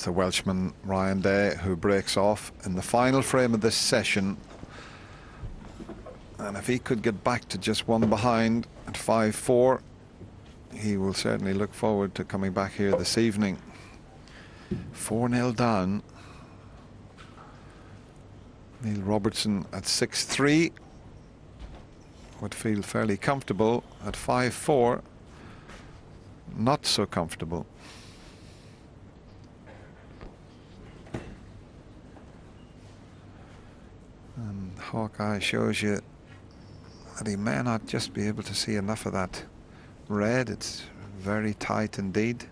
There's the Welshman Ryan Day, who breaks off in the final frame of this session. And if he could get back to just one behind at 5-4, he will certainly look forward to coming back here this evening. 4-0 down. Neil Robertson at 6-3 would feel fairly comfortable. At 5-4, not so comfortable. And Hawkeye shows you that he may not just be able to see enough of that red. It's very tight indeed.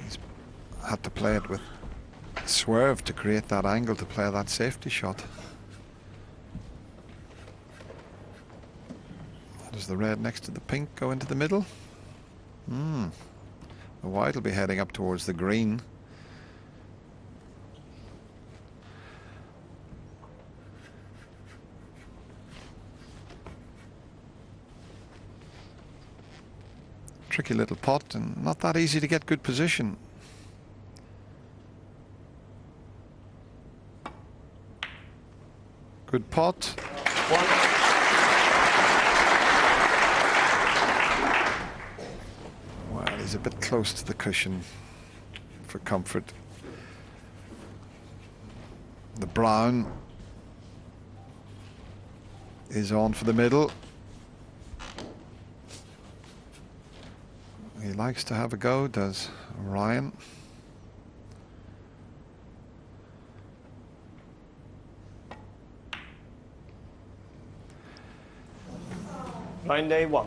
He's had to play it with swerve to create that angle to play that safety shot. Does the red next to the pink go into the middle? The white will be heading up towards the green. Tricky little pot and not that easy to get good position. Good pot. Well, he's a bit close to the cushion for comfort. The brown is on for the middle. He likes to have a go, does Ryan. Ryan Day 1.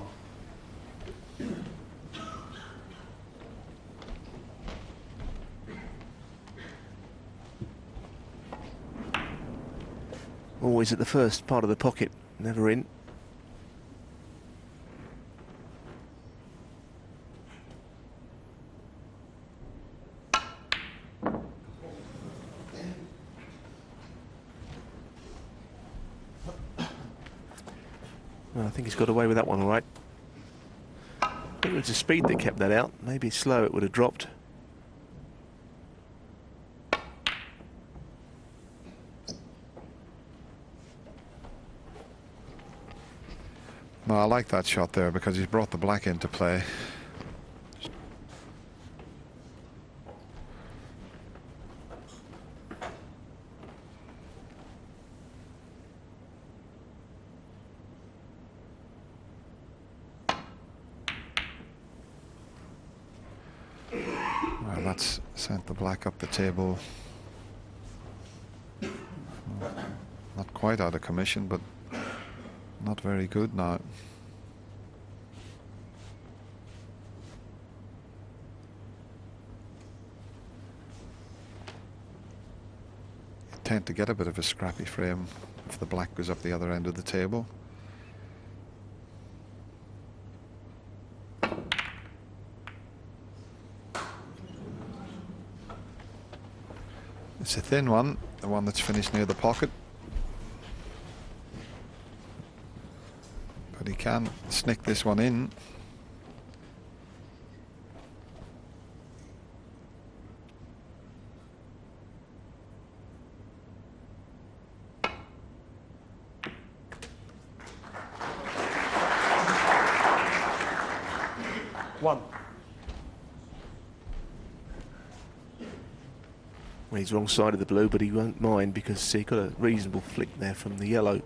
Always at the first part of the pocket, never in. Well, I think he's got away with that one all right. I think it was the speed that kept that out. Maybe slow it would have dropped. No, I like that shot there because he's brought the black into play. Well, that's sent the black up the table. Not quite out of commission, but not very good now. You tend to get a bit of a scrappy frame if the black goes up the other end of the table. It's a thin one, the one that's finished near the pocket. But he can snick this one in. One. Well, he's wrong side of the blue, but he won't mind because he got a reasonable flick there from the yellow.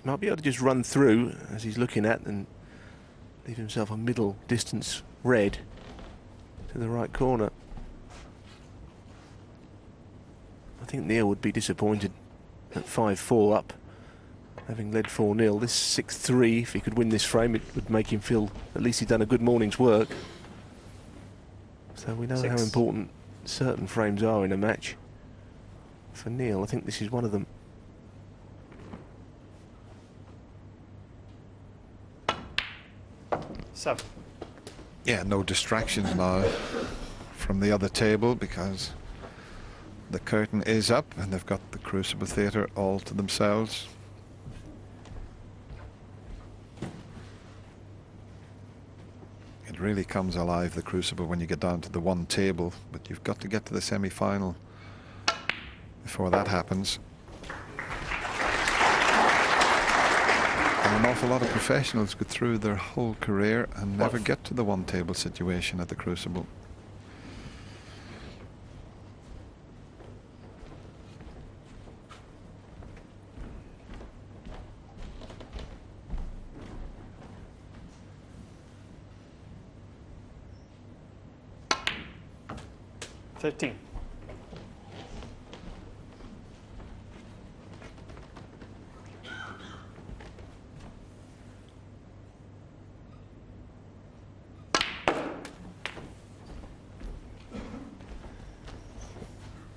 Might be able to just run through as he's looking at and leave himself a middle distance red to the right corner. I think Neil would be disappointed at 5-4 up, having led 4-0. This 6-3, if he could win this frame, it would make him feel at least he'd done a good morning's work. So we know how important certain frames are in a match. For Neil, I think this is one of them. Seven. Yeah, no distractions now from the other table because the curtain is up and they've got the Crucible Theatre all to themselves. It really comes alive, the Crucible, when you get down to the one table, but you've got to get to the semi-final before that happens. And an awful lot of professionals go through their whole career and never get to the one table situation at the Crucible. $15.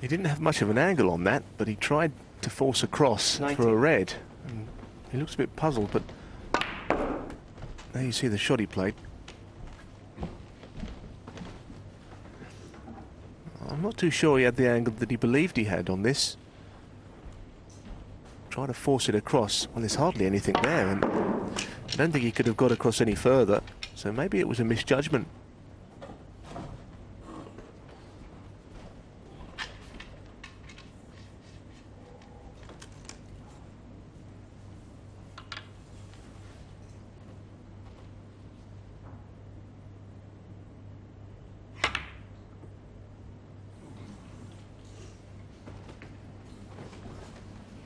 He didn't have much of an angle on that, but he tried to force across 90. for a red. And he looks a bit puzzled, but there you see the shot he played. I'm not too sure he had the angle that he believed he had on this. Trying to force it across. Well, there's hardly anything there, and I don't think he could have got across any further. So maybe it was a misjudgment.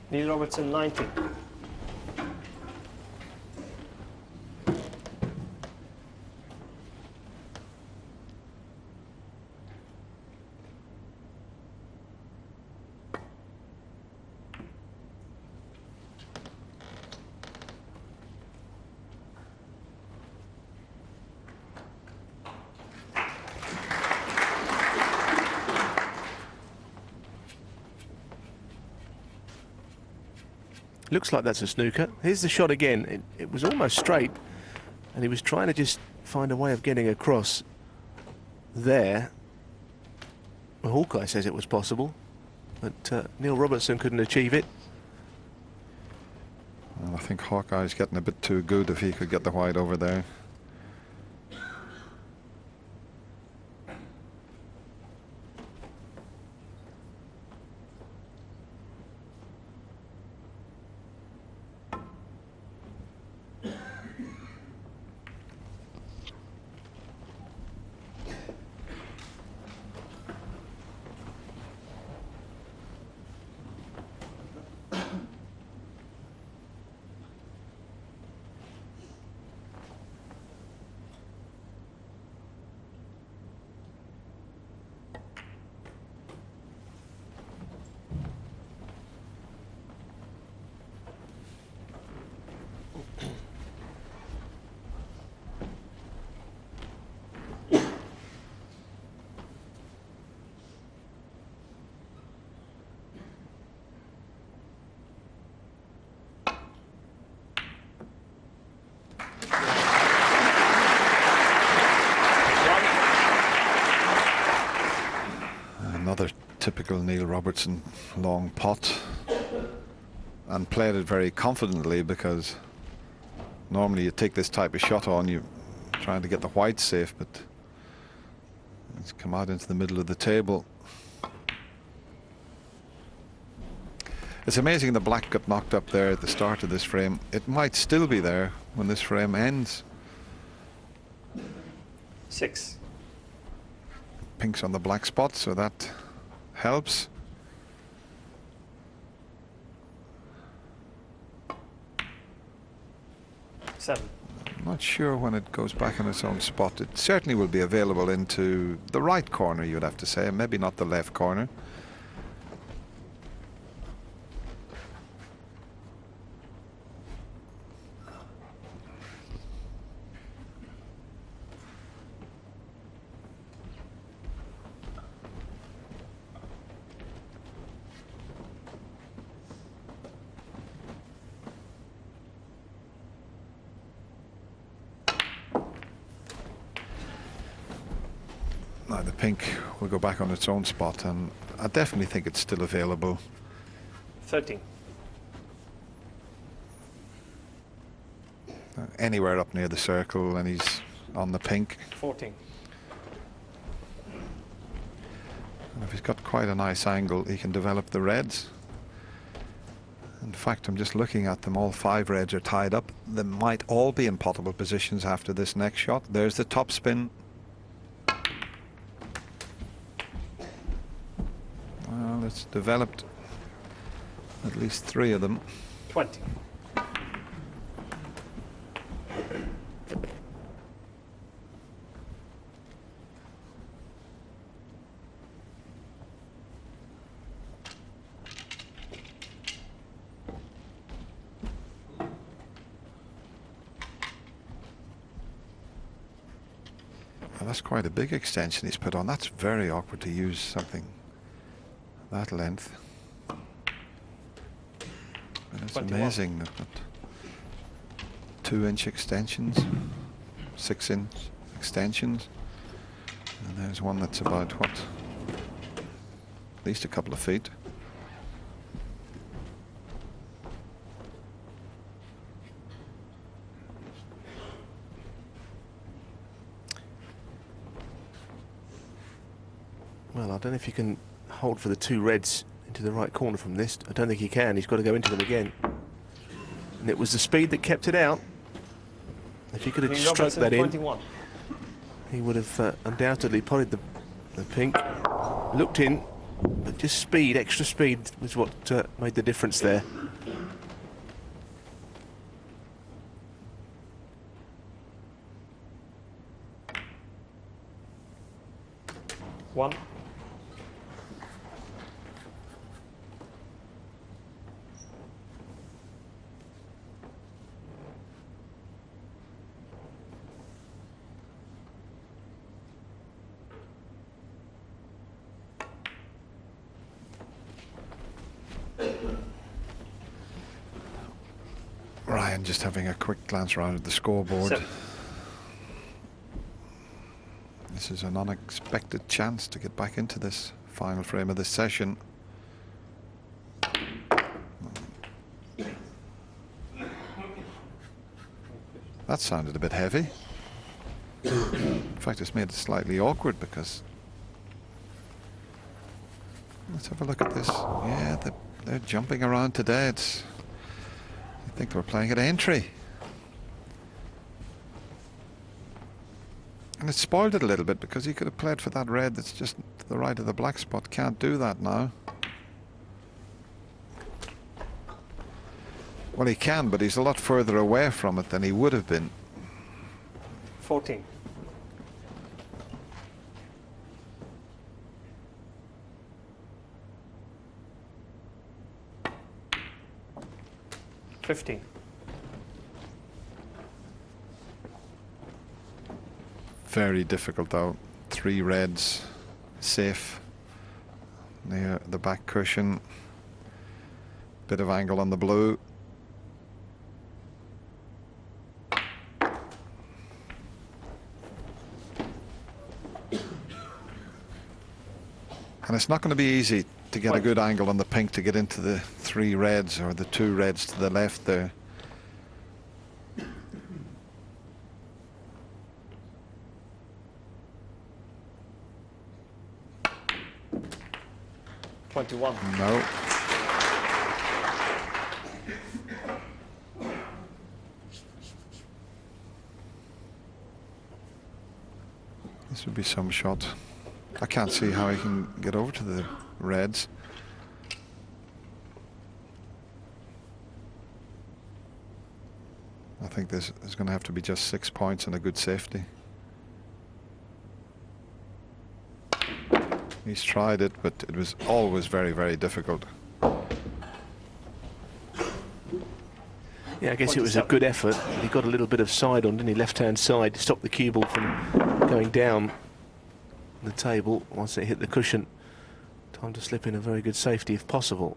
Neil Robertson, 90. Looks like that's a snooker. Here's the shot again. It was almost straight, and he was trying to just find a way of getting across there. Well, Hawkeye says it was possible, but Neil Robertson couldn't achieve it. Well, I think Hawkeye's getting a bit too good if he could get the white over there. Another typical Neil Robertson long pot, and played it very confidently, because normally you take this type of shot on, you're trying to get the white safe, but it's come out into the middle of the table. It's amazing the black got knocked up there at the start of this frame. It might still be there when this frame ends. 6. Pink's on the black spot, so that helps. $7. I'm not sure when it goes back on its own spot. It certainly will be available into the right corner, you'd have to say, maybe not the left corner. Now the pink will go back on its own spot, and I definitely think it's still available. 13. Anywhere up near the circle, and he's on the pink. 14. And if he's got quite a nice angle, he can develop the reds. In fact, I'm just looking at them. All 5 reds are tied up. They might all be in potable positions after this next shot. There's the top spin. Well, it's developed at least 3 of them. 20. Well, that's quite a big extension he's put on. That's very awkward to use something that length. But it's 21. amazing. They've got 2-inch extensions, 6-inch extensions. And there's one that's about, what, at least a couple of feet. Well, I don't know if you can hold for the 2 reds into the right corner from this. I don't think he can. He's got to go into them again. And it was the speed that kept it out. If he could have Neil stroked Robertson, that in, 21. he would have undoubtedly potted the pink. Looked in, but just speed, extra speed was what made the difference there. One. Ryan just having a quick glance around at the scoreboard. 7. This is an unexpected chance to get back into this final frame of this session. That sounded a bit heavy. In fact, it's made it slightly awkward because... Let's have a look at this. Yeah, they're jumping around today. It's... I think they were playing at entry. And it spoiled it a little bit because he could have played for that red that's just to the right of the black spot. Can't do that now. Well, he can, but he's a lot further away from it than he would have been. 14. $15. Very difficult though. 3 reds, safe near the back cushion. Bit of angle on the blue. And it's not going to be easy to get a good angle on the pink to get into the 3 reds or the 2 reds to the left there. No. This would be some shot. I can't see how he can get over to the reds. I think there's going to have to be just 6 points and a good safety. He's tried it, but it was always very, very difficult. Yeah, I guess it was a good effort. He got a little bit of side on, didn't he? Left-hand side to stop the cue ball from going down the table once it hit the cushion. Time to slip in a very good safety if possible.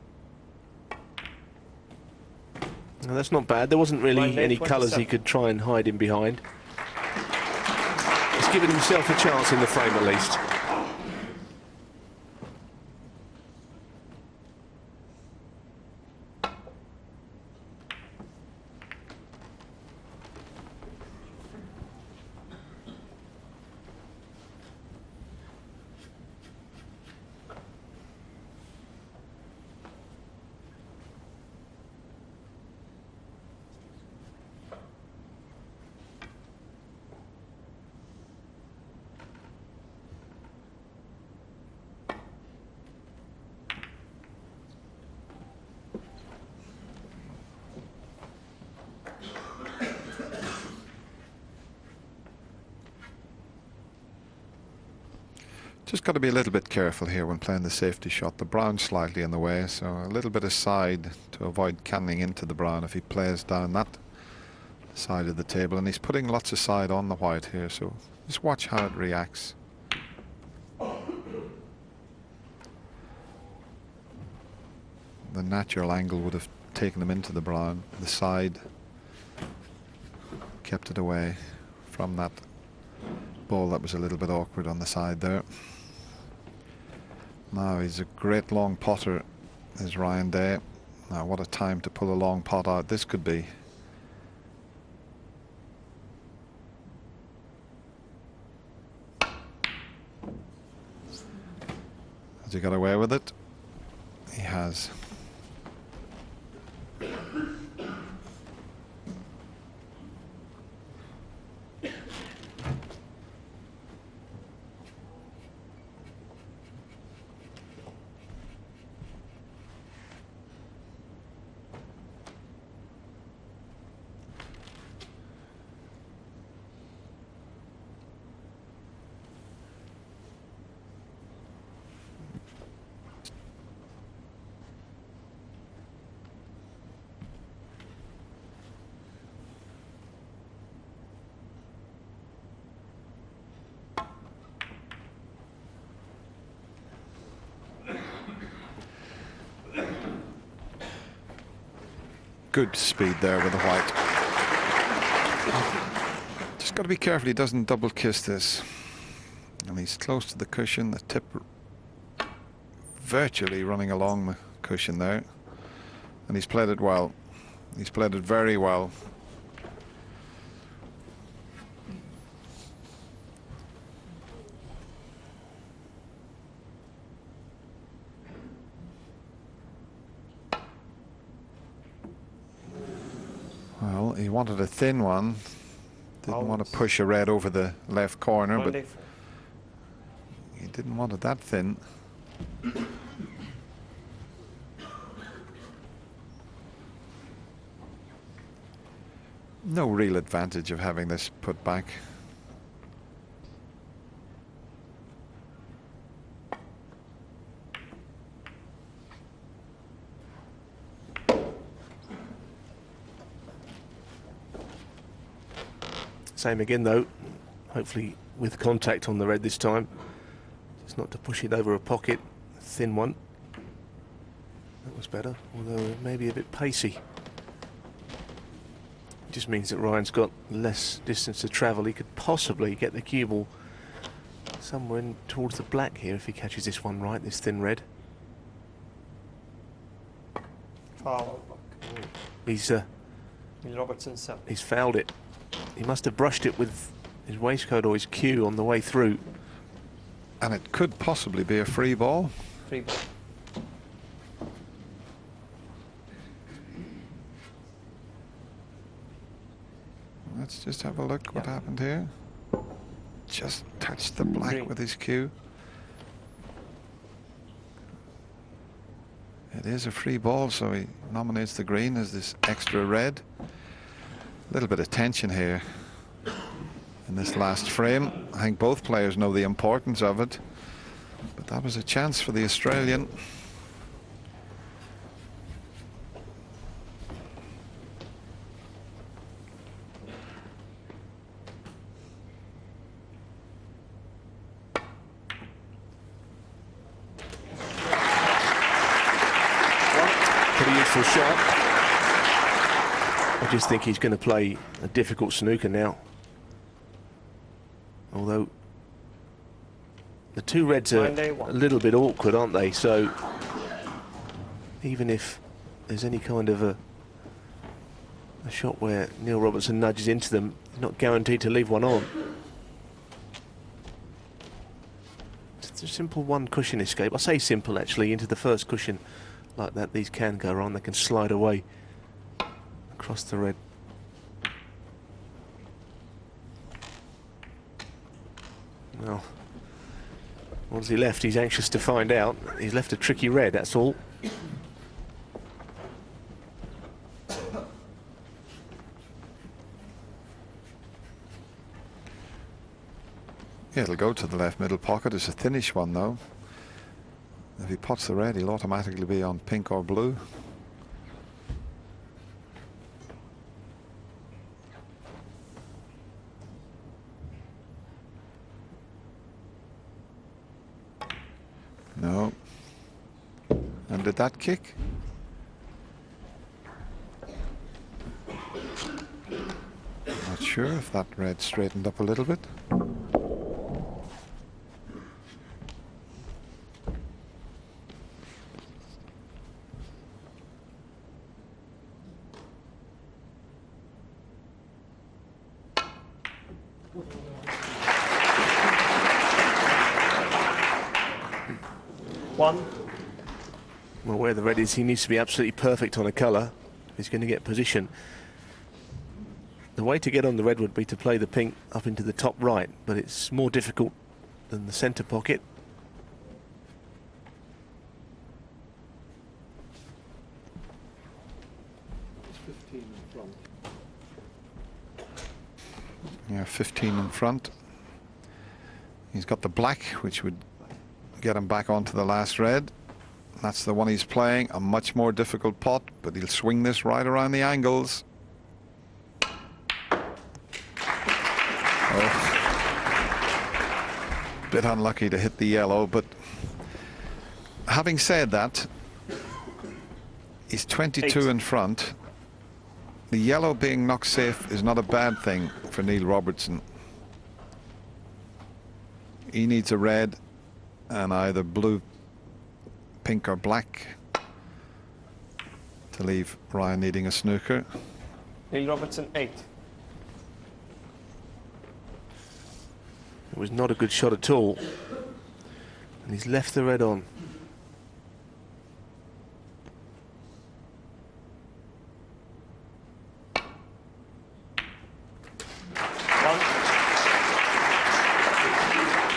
Now, that's not bad. There wasn't really any colours he could try and hide in behind. He's given himself a chance in the frame at least. Just got to be a little bit careful here when playing the safety shot. The brown's slightly in the way, so a little bit of side to avoid canning into the brown if he plays down that side of the table. And he's putting lots of side on the white here, so just watch how it reacts. The natural angle would have taken him into the brown. The side kept it away from that ball that was a little bit awkward on the side there. Now he's a great long potter, is Ryan Day. Now what a time to pull a long pot out this could be. Has he got away with it? He has. Good speed there with the white. Just got to be careful he doesn't double kiss this. And he's close to the cushion, the tip virtually running along the cushion there. And he's played it well. He's played it very well. Well, he wanted a thin one. Didn't want to push a red over the left corner, but he didn't want it that thin. No real advantage of having this put back. Same again though, hopefully with contact on the red this time. Just not to push it over a pocket, a thin one. That was better, although maybe a bit pacey. It just means that Ryan's got less distance to travel. He could possibly get the cue ball somewhere in towards the black here if he catches this one right, this thin red. Foul. He's Robertson set. He's fouled it. He must have brushed it with his waistcoat or his cue on the way through. And it could possibly be a free ball. Free ball. Let's just have a look what happened here. Just touched the black Green. with his cue. It is a free ball, so he nominates the green as this extra red. A little bit of tension here in this last frame. I think both players know the importance of it, but that was a chance for the Australian. Pretty useful shot. I just think he's going to play a difficult snooker now. Although the two reds are a little bit awkward, aren't they? So even if there's any kind of a shot where Neil Robertson nudges into them, he's not guaranteed to leave one on. It's a simple one cushion escape. I say simple actually, into the first cushion like that. These can go wrong, they can slide away across the red. Well, what's he left? He's anxious to find out. He's left a tricky red, that's all. Yeah, it'll go to the left middle pocket. It's a thinnish one though. If he pots the red, he'll automatically be on pink or blue. No. And did that kick? Not sure if that red straightened up a little bit. One. Well, where the red is, he needs to be absolutely perfect on a colour. He's going to get position. The way to get on the red would be to play the pink up into the top right, but it's more difficult than the centre pocket. Yeah, 15 in front. He's got the black, which would get him back onto the last red. That's the one he's playing. A much more difficult pot, but he'll swing this right around the angles. Oh. Bit unlucky to hit the yellow, but having said that, he's 22 in front. The yellow being knocked safe is not a bad thing for Neil Robertson. He needs a red and either blue, pink or black to leave Ryan needing a snooker. Neil Robertson 8. It was not a good shot at all. And he's left the red on.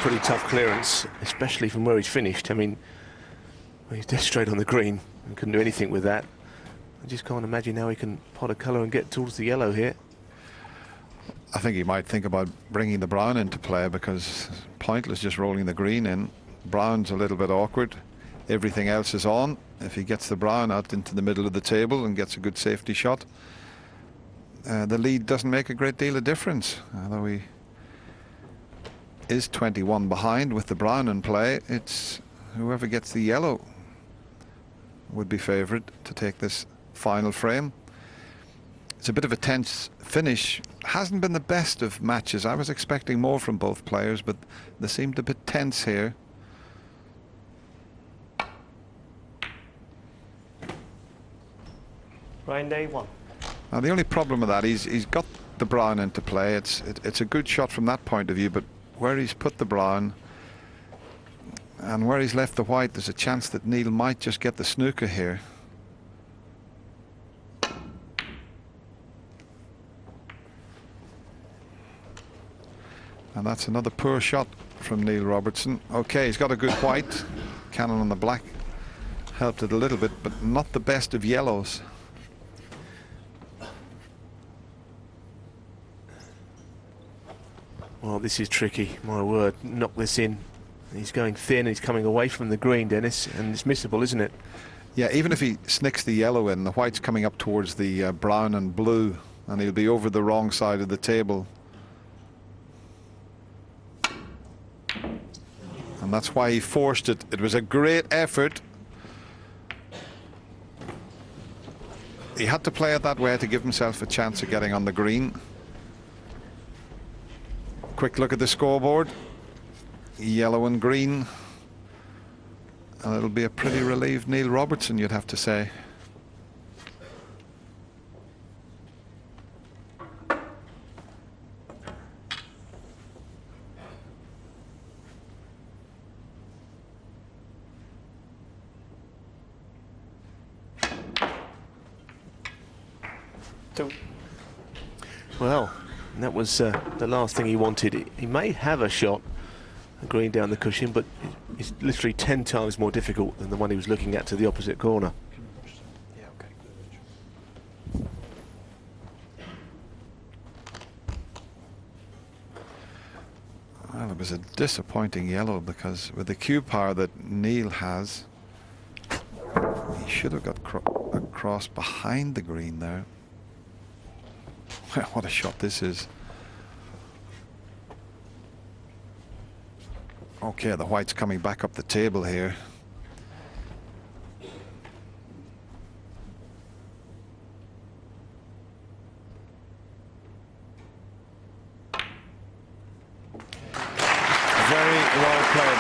Pretty tough clearance, especially from where he's finished. I mean, he's dead straight on the green and couldn't do anything with that. I just can't imagine how he can pot a colour and get towards the yellow here. I think he might think about bringing the brown into play, because pointless just rolling the green in. Brown's a little bit awkward. Everything else is on. If he gets the brown out into the middle of the table and gets a good safety shot, the lead doesn't make a great deal of difference. Although he is 21 behind with the brown in play, it's whoever gets the yellow would be favoured to take this final frame. It's a bit of a tense finish. Hasn't been the best of matches. I was expecting more from both players, but they seemed a bit tense here. Ryan Day 1. Now the only problem with that, he's got the brown into play. It's a good shot from that point of view, but where he's put the brown and where he's left the white, there's a chance that Neil might just get the snooker here. And that's another poor shot from Neil Robertson. Okay, he's got a good white. Cannon on the black helped it a little bit, but not the best of yellows. Well, this is tricky, my word. Knock this in. He's going thin, he's coming away from the green, Dennis, and it's missable, isn't it? Yeah, even if he snicks the yellow in, the white's coming up towards the brown and blue, and he'll be over the wrong side of the table. And that's why he forced it. It was a great effort. He had to play it that way to give himself a chance of getting on the green. Quick look at the scoreboard. Yellow and green. And it'll be a pretty relieved Neil Robertson, you'd have to say. Two. Well, that was the last thing he wanted. He may have a shot, a green down the cushion, but it's literally 10 times more difficult than the one he was looking at to the opposite corner. Yeah, okay. Well, it was a disappointing yellow, because with the cue power that Neil has, he should have got across behind the green there. What a shot this is. Okay, the white's coming back up the table here. Very well played.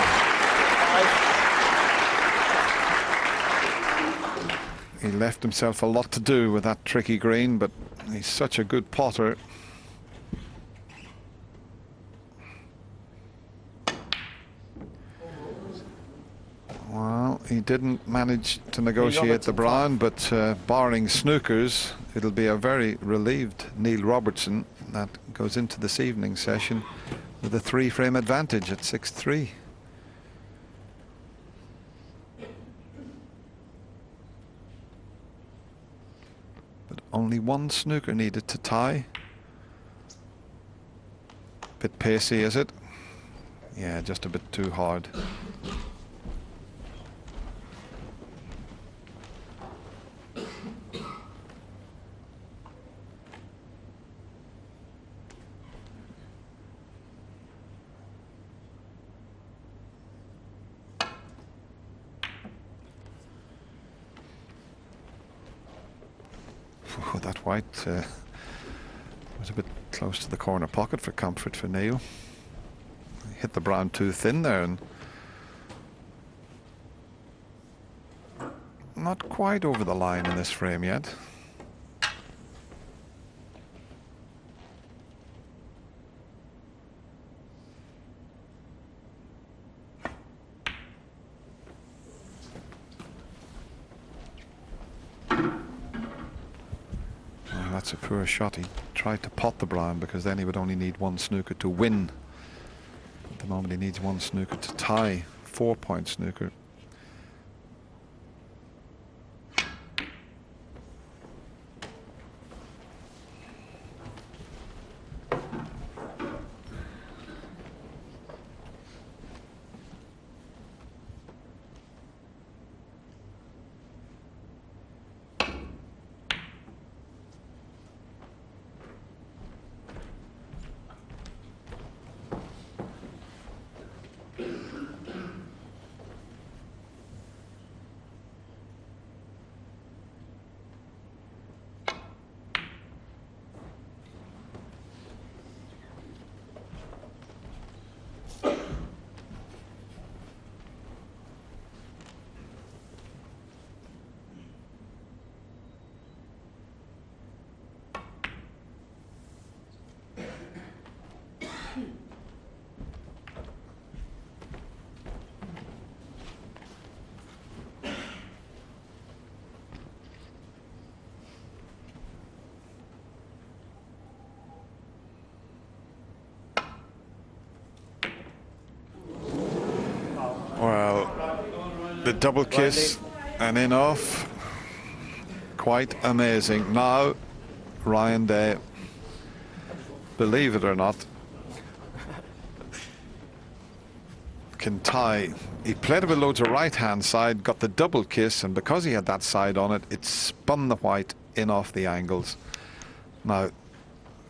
He left himself a lot to do with that tricky green, but he's such a good potter. Well, he didn't manage to negotiate the brown, but barring snookers, it'll be a very relieved Neil Robertson that goes into this evening session with a 3-frame advantage at 6-3. But only one snooker needed to tie. Bit pacey, is it? Yeah, just a bit too hard. That white was a bit close to the corner pocket for comfort for Neil. He hit the brown too thin there, and not quite over the line in this frame yet. That's a poor shot. He tried to pot the brown, because then he would only need one snooker to win. At the moment he needs one snooker to tie. 4-point snooker. Well, the double kiss and in off. Quite amazing. Now, Ryan Day, believe it or not, can tie. He played it with loads of right-hand side, got the double kiss, and because he had that side on it, it spun the white in off the angles. Now,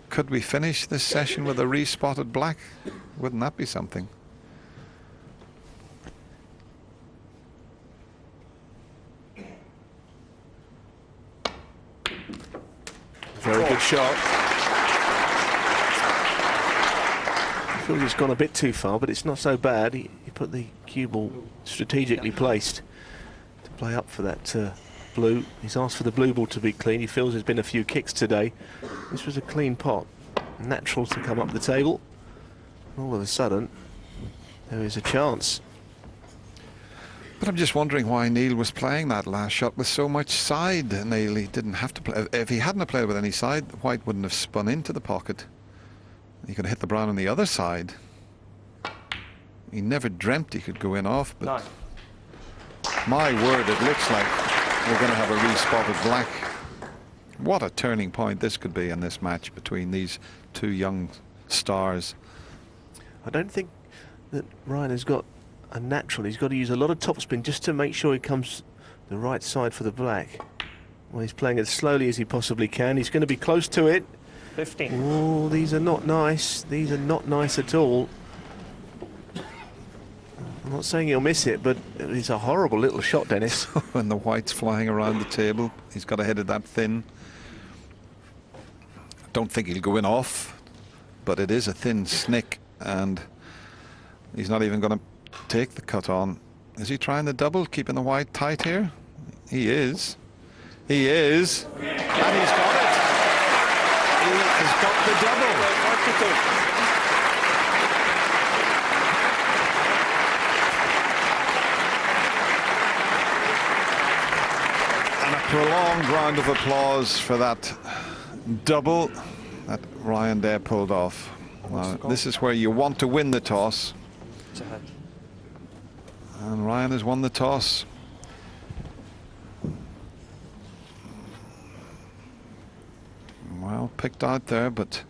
could we finish this session with a respotted black? Wouldn't that be something? Very good shot. I feel he's gone a bit too far, but it's not so bad. He put the cue ball strategically placed to play up for that blue. He's asked for the blue ball to be clean. He feels there's been a few kicks today. This was a clean pot. Natural to come up the table. All of a sudden, there is a chance. But I'm just wondering why Neil was playing that last shot with so much side. Neil, he didn't have to play. If he hadn't played with any side, white wouldn't have spun into the pocket. He could have hit the brown on the other side. He never dreamt he could go in off, but my word, it looks like we're going to have a respotted black. What a turning point this could be in this match between these two young stars. I don't think that Ryan has got a natural. He's got to use a lot of topspin just to make sure he comes the right side for the black. Well, he's playing as slowly as he possibly can. He's going to be close to it. 15. Oh, these are not nice. These are not nice at all. I'm not saying he'll miss it, but it's a horrible little shot, Dennis. When the white's flying around the table, he's got to hit it that thin. Don't think he'll go in off, but it is a thin snick, and he's not even going to take the cut on. Is he trying the double, keeping the white tight here? He is. He is. And he's got it. He has got the double. And a prolonged round of applause for that double that Ryan there pulled off. Well, this is where you want to win the toss. It's ahead. And Ryan has won the toss. Well, picked out there, but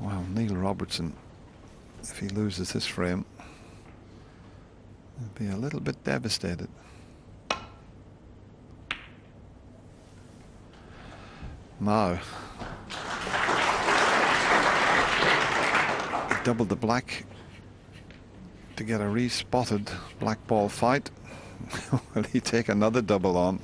well, Neil Robertson, if he loses this frame, he'll be a little bit devastated. Now, he doubled the black to get a respotted black ball fight. Will he take another double on?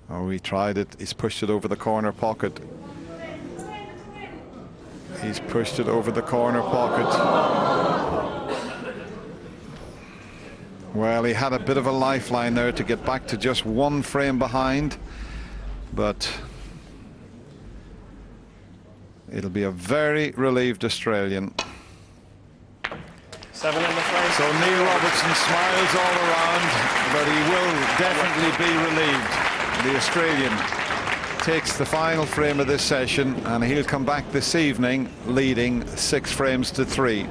Oh, he tried it. He's pushed it over the corner pocket. He's pushed it over the corner pocket. Well, he had a bit of a lifeline there to get back to just one frame behind, but it'll be a very relieved Australian. 7 in the frame. So Neil Robertson smiles all around, but he will definitely be relieved. The Australian takes the final frame of this session, and he'll come back this evening leading 6 frames to 3.